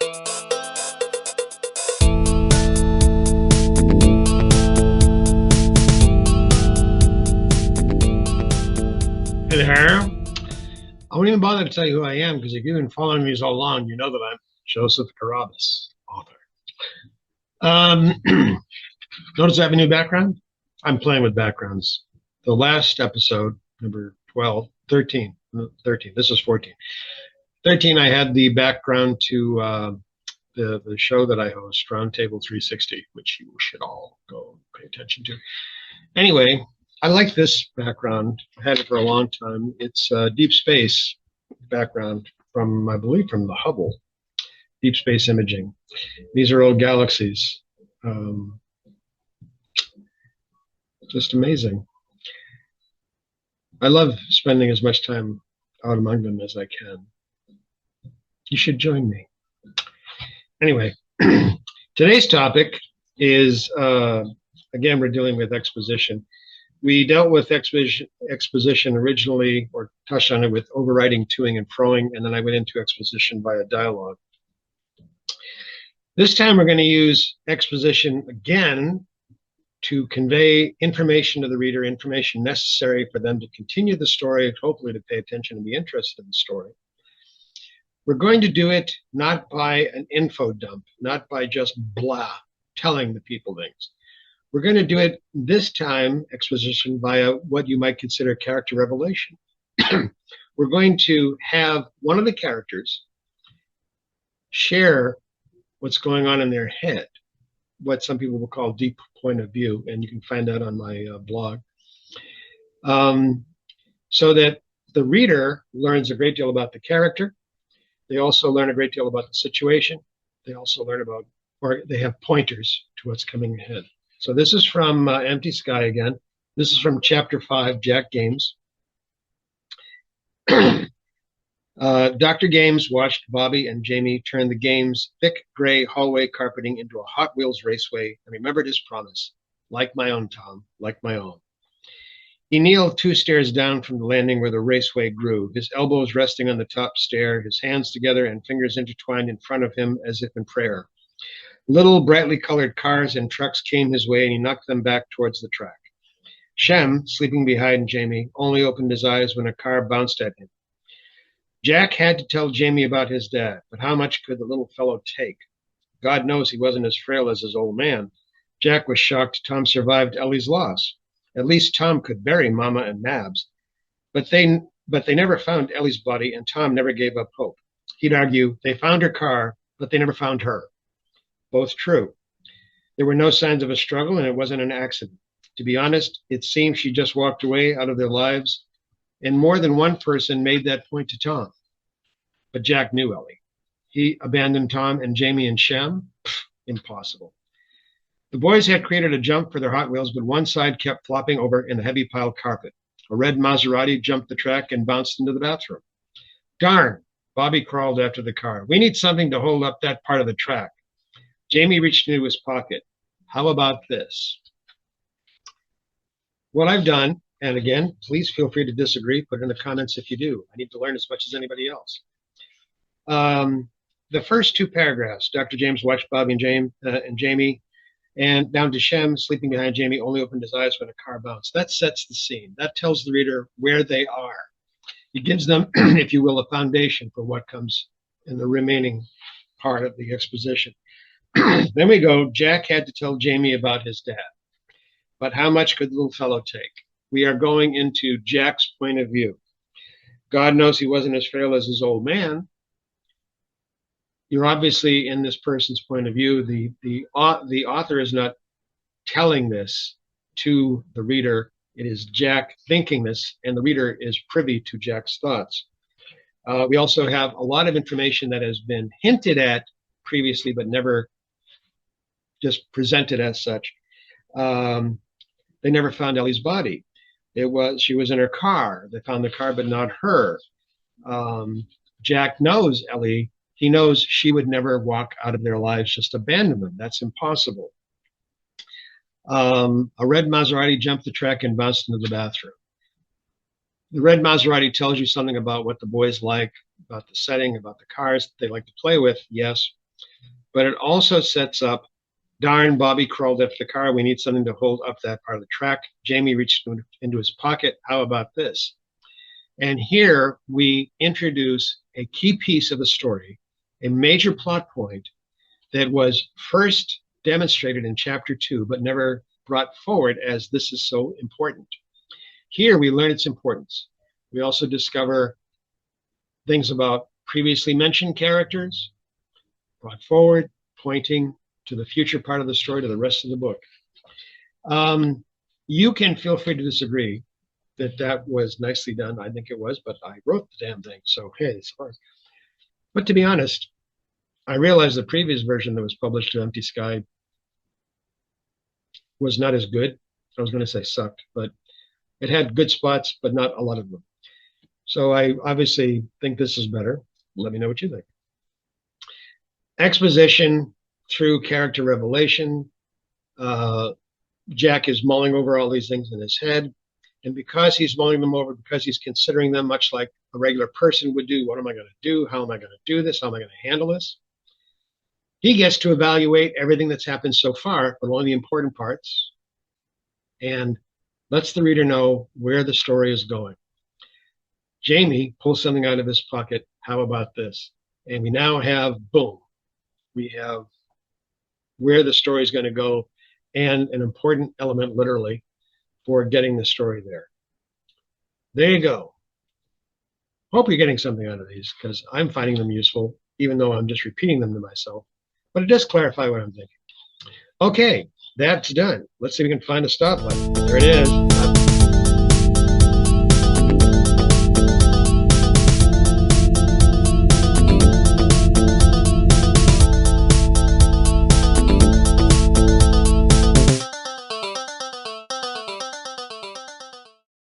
Hey there. I won't even bother to tell you who I am because if you've been following me so long, you know that I'm Joseph Carabas, author. Notice I have a new background? I'm playing with backgrounds. The last episode, number 12, 13, this is 14. 13, I had the background to the show that I host, Roundtable 360, which you should all go pay attention to. Anyway, I like this background. I had it for a long time. It's deep space background from, I believe, from the Hubble, deep space imaging. These are old galaxies. Just amazing. I love spending as much time out among them as I can. You should join me. Anyway, today's topic is, again, we're dealing with exposition. We dealt with exposition originally, or touched on it with overriding, toing, and froing, and then I went into exposition via dialogue. This time we're going to use exposition again to convey information to the reader, information necessary for them to continue the story, hopefully to pay attention and be interested in the story. We're going to do it not by an info dump, not by just blah, telling the people things. We're going to do it this time, exposition, via what you might consider character revelation. We're going to have one of the characters share what's going on in their head, what some people will call deep point of view, and you can find that on my blog, so that the reader learns a great deal about the character. They also learn a great deal about the situation. They also learn about, or they have pointers to what's coming ahead. So this is from Empty Sky again. This is from Chapter 5, Jack Games. Dr. Games watched Bobby and Jamie turn the game's thick gray hallway carpeting into a Hot Wheels raceway and remembered his promise, like my own, Tom, like my own. He kneeled 2 stairs down from the landing where the raceway grew, his elbows resting on the top stair, his hands together and fingers intertwined in front of him as if in prayer. Little brightly colored cars and trucks came his way and he knocked them back towards the track. Shem, sleeping behind Jamie, only opened his eyes when a car bounced at him. Jack had to tell Jamie about his dad, but how much could the little fellow take? God knows he wasn't as frail as his old man. Jack was shocked Tom survived Ellie's loss. At least Tom could bury Mama and Mabs. But they never found Ellie's body, and Tom never gave up hope. He'd argue, they found her car, but they never found her. Both true. There were no signs of a struggle, and it wasn't an accident. To be honest, it seemed she just walked away out of their lives, and more than one person made that point to Tom. But Jack knew Ellie. He abandoned Tom and Jamie and Shem? Pfft, impossible. The boys had created a jump for their Hot Wheels, but one side kept flopping over in the heavy piled carpet. A red Maserati jumped the track and bounced into the bathroom. Darn! Bobby crawled after the car. We need something to hold up that part of the track. Jamie reached into his pocket. How about this? What I've done, and again, please feel free to disagree. Put it in the comments if you do. I need to learn as much as anybody else. The first 2 paragraphs, Dr. James watched Bobby and Jamie, and down to Shem, sleeping behind Jamie, only opened his eyes when a car bounced. That sets the scene. That tells the reader where they are. It gives them, if you will, a foundation for what comes in the remaining part of the exposition. Then we go, Jack had to tell Jamie about his dad. But how much could the little fellow take? We are going into Jack's point of view. God knows he wasn't as frail as his old man. You're obviously in this person's point of view. The author is not telling this to the reader. It is Jack thinking this, and the reader is privy to Jack's thoughts. We also have a lot of information that has been hinted at previously, but never just presented as such. They never found Ellie's body. She was in her car. They found the car, but not her. Jack knows Ellie. He knows she would never walk out of their lives, just abandon them. That's impossible. A red Maserati jumped the track and bounced into the bathroom. The red Maserati tells you something about what the boys like, about the setting, about the cars that they like to play with, yes. but it also sets up, darn, Bobby crawled after the car. We need something to hold up that part of the track. Jamie reached into his pocket. How about this? And here we introduce a key piece of the story, a major plot point that was first demonstrated in chapter 2, but never brought forward as this is so important. Here we learn its importance. We also discover things about previously mentioned characters brought forward, pointing to the future part of the story, to the rest of the book. You can feel free to disagree that that was nicely done. I think it was, but I wrote the damn thing, so hey, it's hard. But to be honest, I realized the previous version that was published to Empty Sky was not as good. I was going to say sucked, but it had good spots, but not a lot of them. So I obviously think this is better. Let me know what you think. Exposition through character revelation. Jack is mulling over all these things in his head. And because he's mulling them over, because he's considering them much like a regular person would do, what am I going to do? How am I going to do this? How am I going to handle this? He gets to evaluate everything that's happened so far, but only the important parts, and lets the reader know where the story is going. Jamie pulls something out of his pocket. How about this? And we now have, boom, we have where the story is going to go and an important element, literally, for getting the story there. There you go. Hope you're getting something out of these, because I'm finding them useful, even though I'm just repeating them to myself. But it does clarify what I'm thinking. Okay, that's done. Let's see if we can find a stop button. There it is.